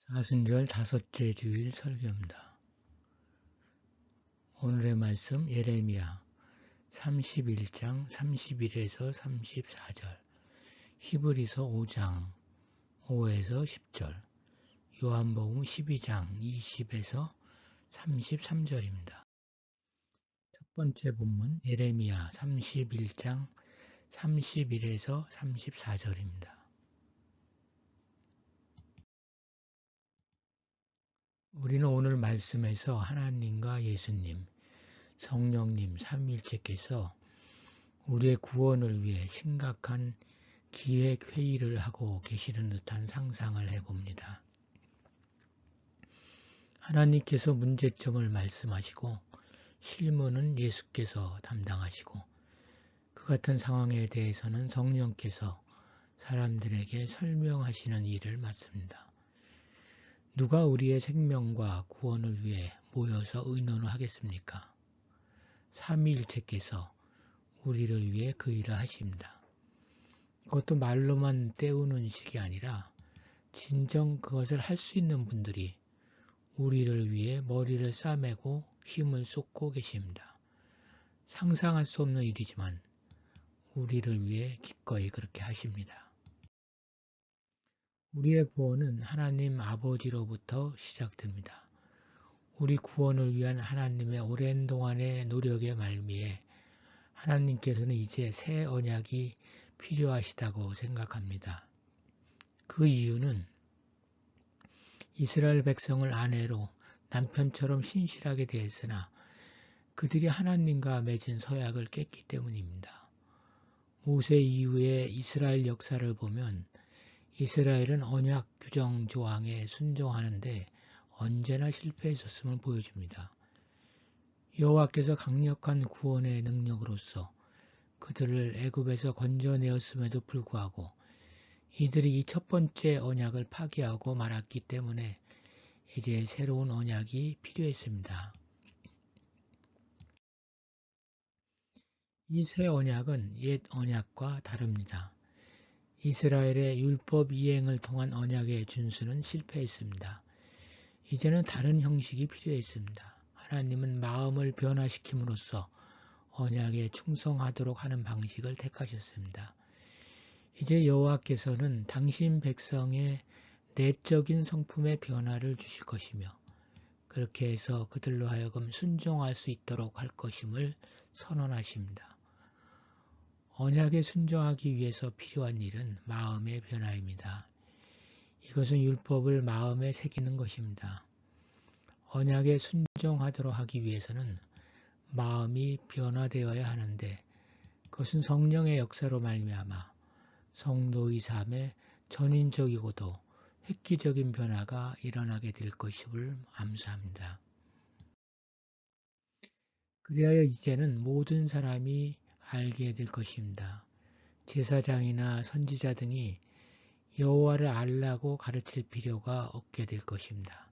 사순절 다섯째 주일 설교입니다. 오늘의 말씀 예레미야 31장 31에서 34절, 히브리서 5장 5에서 10절, 요한복음 12장 20에서 33절입니다. 첫 번째 본문 예레미야 31장 31에서 34절입니다. 우리는 오늘 말씀에서 하나님과 예수님, 성령님 삼위일체께서 우리의 구원을 위해 심각한 기획회의를 하고 계시는 듯한 상상을 해봅니다. 하나님께서 문제점을 말씀하시고 실무는 예수께서 담당하시고 그 같은 상황에 대해서는 성령께서 사람들에게 설명하시는 일을 맡습니다. 누가 우리의 생명과 구원을 위해 모여서 의논을 하겠습니까? 삼위일체께서 우리를 위해 그 일을 하십니다. 그것도 말로만 때우는 식이 아니라 진정 그것을 할 수 있는 분들이 우리를 위해 머리를 싸매고 힘을 쏟고 계십니다. 상상할 수 없는 일이지만 우리를 위해 기꺼이 그렇게 하십니다. 우리의 구원은 하나님 아버지로부터 시작됩니다. 우리 구원을 위한 하나님의 오랜 동안의 노력의 말미에 하나님께서는 이제 새 언약이 필요하시다고 생각합니다. 그 이유는 이스라엘 백성을 아내로 남편처럼 신실하게 대했으나 그들이 하나님과 맺은 서약을 깼기 때문입니다. 모세 이후의 이스라엘 역사를 보면 이스라엘은 언약 규정 조항에 순종하는데 언제나 실패했었음을 보여줍니다. 여호와께서 강력한 구원의 능력으로서 그들을 애굽에서 건져내었음에도 불구하고 이들이 이 첫 번째 언약을 파기하고 말았기 때문에 이제 새로운 언약이 필요했습니다. 이 새 언약은 옛 언약과 다릅니다. 이스라엘의 율법 이행을 통한 언약의 준수는 실패했습니다. 이제는 다른 형식이 필요했습니다. 하나님은 마음을 변화시킴으로써 언약에 충성하도록 하는 방식을 택하셨습니다. 이제 여호와께서는 당신 백성의 내적인 성품의 변화를 주실 것이며 그렇게 해서 그들로 하여금 순종할 수 있도록 할 것임을 선언하십니다. 언약에 순종하기 위해서 필요한 일은 마음의 변화입니다. 이것은 율법을 마음에 새기는 것입니다. 언약에 순종하도록 하기 위해서는 마음이 변화되어야 하는데 그것은 성령의 역사로 말미암아 성도의 삶에 전인적이고도 획기적인 변화가 일어나게 될 것임을 암수합니다. 그리하여 이제는 모든 사람이 알게 될 것입니다. 제사장이나 선지자 등이 여호와를 알라고 가르칠 필요가 없게 될 것입니다.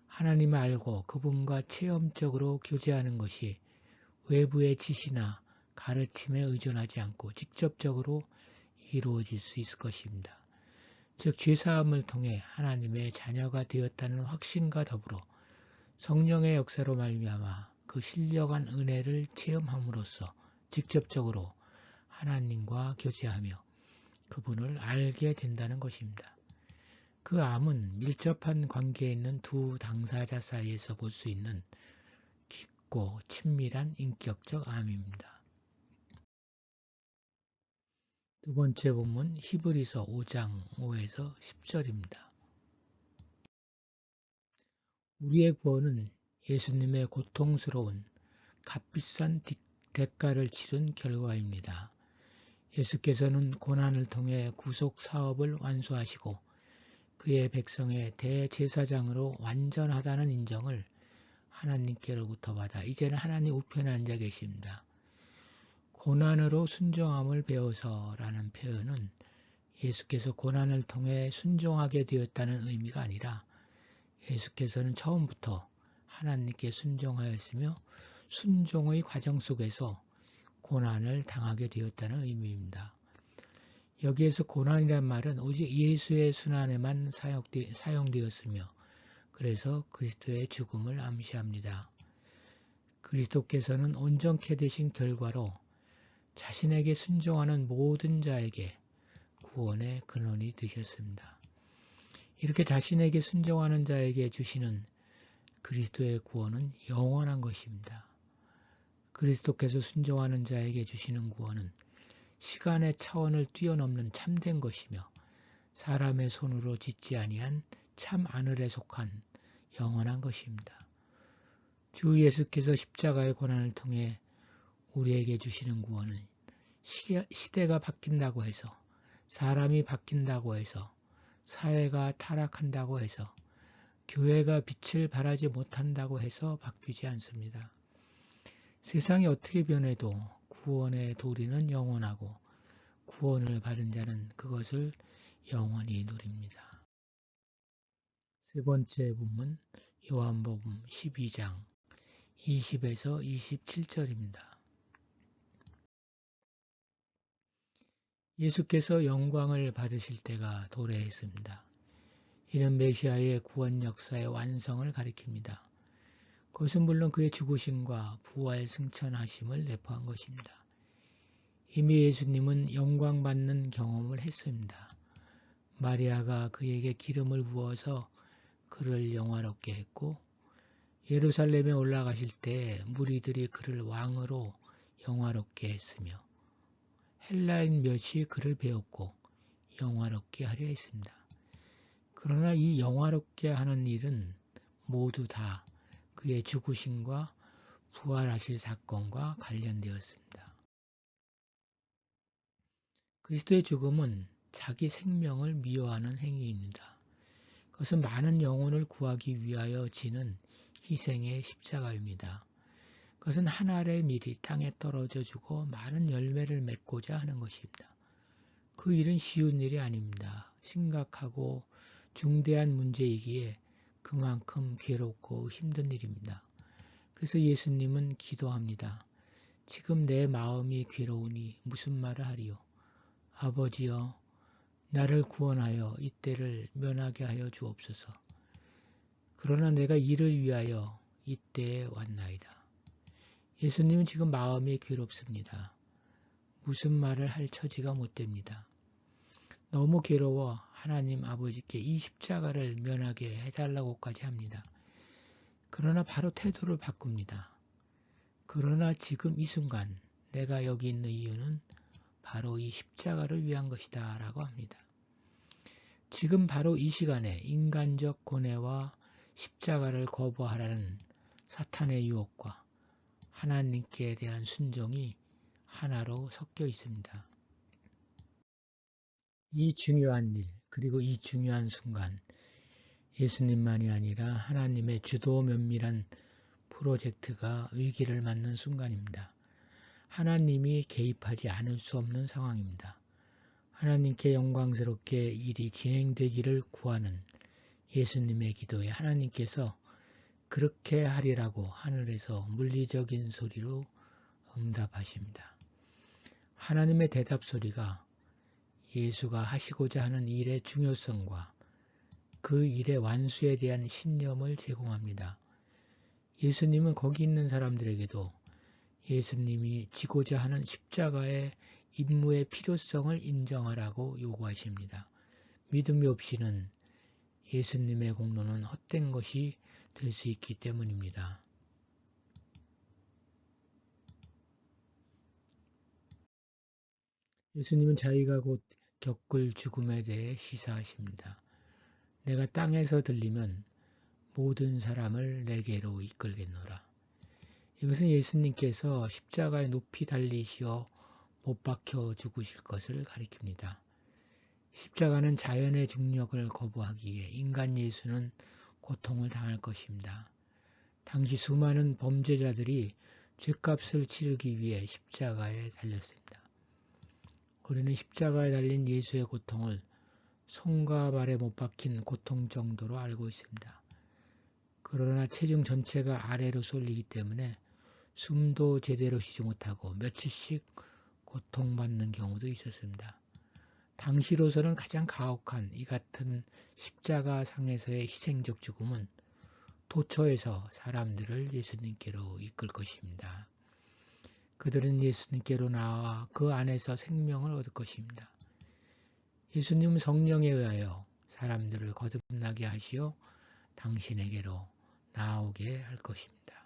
하나님을 알고 그분과 체험적으로 교제하는 것이 외부의 지시나 가르침에 의존하지 않고 직접적으로 이루어질 수 있을 것입니다. 즉 죄사함을 통해 하나님의 자녀가 되었다는 확신과 더불어 성령의 역사로 말미암아 그 신령한 은혜를 체험함으로써 직접적으로 하나님과 교제하며 그분을 알게 된다는 것입니다. 그 암은 밀접한 관계에 있는 두 당사자 사이에서 볼 수 있는 깊고 친밀한 인격적 암입니다. 두 번째 본문 히브리서 5장 5에서 10절입니다. 우리의 구원은 예수님의 고통스러운 값비싼 대가를 치른 결과입니다. 예수께서는 고난을 통해 구속 사업을 완수하시고 그의 백성의 대제사장으로 완전하다는 인정을 하나님께로부터 받아 이제는 하나님 우편에 앉아 계십니다. 고난으로 순종함을 배워서라는 표현은 예수께서 고난을 통해 순종하게 되었다는 의미가 아니라 예수께서는 처음부터 하나님께 순종하였으며 순종의 과정 속에서 고난을 당하게 되었다는 의미입니다. 여기에서 고난이란 말은 오직 예수의 순환에만 사용되었으며 그래서 그리스도의 죽음을 암시합니다. 그리스도께서는 온전케 되신 결과로 자신에게 순종하는 모든 자에게 구원의 근원이 되셨습니다. 이렇게 자신에게 순종하는 자에게 주시는 그리스도의 구원은 영원한 것입니다. 그리스도께서 순종하는 자에게 주시는 구원은 시간의 차원을 뛰어넘는 참된 것이며 사람의 손으로 짓지 아니한 참 하늘에 속한 영원한 것입니다. 주 예수께서 십자가의 고난을 통해 우리에게 주시는 구원은 시대가 바뀐다고 해서, 사람이 바뀐다고 해서, 사회가 타락한다고 해서, 교회가 빛을 발하지 못한다고 해서 바뀌지 않습니다. 세상이 어떻게 변해도 구원의 도리는 영원하고 구원을 받은 자는 그것을 영원히 누립니다. 세 번째 본문 요한복음 12장 20에서 27절입니다. 예수께서 영광을 받으실 때가 도래했습니다. 이는 메시아의 구원 역사의 완성을 가리킵니다. 그것은 물론 그의 죽으심과 부활 승천하심을 내포한 것입니다. 이미 예수님은 영광받는 경험을 했습니다. 마리아가 그에게 기름을 부어서 그를 영화롭게 했고 예루살렘에 올라가실 때 무리들이 그를 왕으로 영화롭게 했으며 헬라인 몇이 그를 배웠고 영화롭게 하려 했습니다. 그러나 이 영화롭게 하는 일은 모두 다 그의 죽으심과 부활하실 사건과 관련되었습니다. 그리스도의 죽음은 자기 생명을 미워하는 행위입니다. 그것은 많은 영혼을 구하기 위하여 지는 희생의 십자가입니다. 그것은 한 알의 밀이 땅에 떨어져 주고 많은 열매를 맺고자 하는 것입니다. 그 일은 쉬운 일이 아닙니다. 심각하고 중대한 문제이기에 그만큼 괴롭고 힘든 일입니다. 그래서 예수님은 기도합니다. 지금 내 마음이 괴로우니 무슨 말을 하리요. 아버지여 나를 구원하여 이때를 면하게 하여 주옵소서. 그러나 내가 이를 위하여 이때에 왔나이다. 예수님은 지금 마음이 괴롭습니다. 무슨 말을 할 처지가 못 됩니다. 너무 괴로워 하나님 아버지께 이 십자가를 면하게 해달라고까지 합니다. 그러나 바로 태도를 바꿉니다. 그러나 지금 이 순간 내가 여기 있는 이유는 바로 이 십자가를 위한 것이다 라고 합니다. 지금 바로 이 시간에 인간적 고뇌와 십자가를 거부하라는 사탄의 유혹과 하나님께 대한 순종이 하나로 섞여 있습니다. 이 중요한 일, 그리고 이 중요한 순간, 예수님만이 아니라 하나님의 주도 면밀한 프로젝트가 위기를 맞는 순간입니다. 하나님이 개입하지 않을 수 없는 상황입니다. 하나님께 영광스럽게 일이 진행되기를 구하는 예수님의 기도에 하나님께서 그렇게 하리라고 하늘에서 물리적인 소리로 응답하십니다. 하나님의 대답 소리가 예수가 하시고자 하는 일의 중요성과 그 일의 완수에 대한 신념을 제공합니다. 예수님은 거기 있는 사람들에게도 예수님이 지고자 하는 십자가의 임무의 필요성을 인정하라고 요구하십니다. 믿음이 없이는 예수님의 공로는 헛된 것이 될 수 있기 때문입니다. 예수님은 자기가 곧 겪을 죽음에 대해 시사하십니다. 내가 땅에서 들리면 모든 사람을 내게로 이끌겠노라. 이것은 예수님께서 십자가에 높이 달리시어 못 박혀 죽으실 것을 가리킵니다. 십자가는 자연의 중력을 거부하기에 인간 예수는 고통을 당할 것입니다. 당시 수많은 범죄자들이 죗값을 치르기 위해 십자가에 달렸습니다. 우리는 십자가에 달린 예수의 고통을 손과 발에 못 박힌 고통 정도로 알고 있습니다. 그러나 체중 전체가 아래로 쏠리기 때문에 숨도 제대로 쉬지 못하고 며칠씩 고통받는 경우도 있었습니다. 당시로서는 가장 가혹한 이 같은 십자가상에서의 희생적 죽음은 도처에서 사람들을 예수님께로 이끌 것입니다. 그들은 예수님께로 나와 그 안에서 생명을 얻을 것입니다. 예수님은 성령에 의하여 사람들을 거듭나게 하시어 당신에게로 나오게 할 것입니다.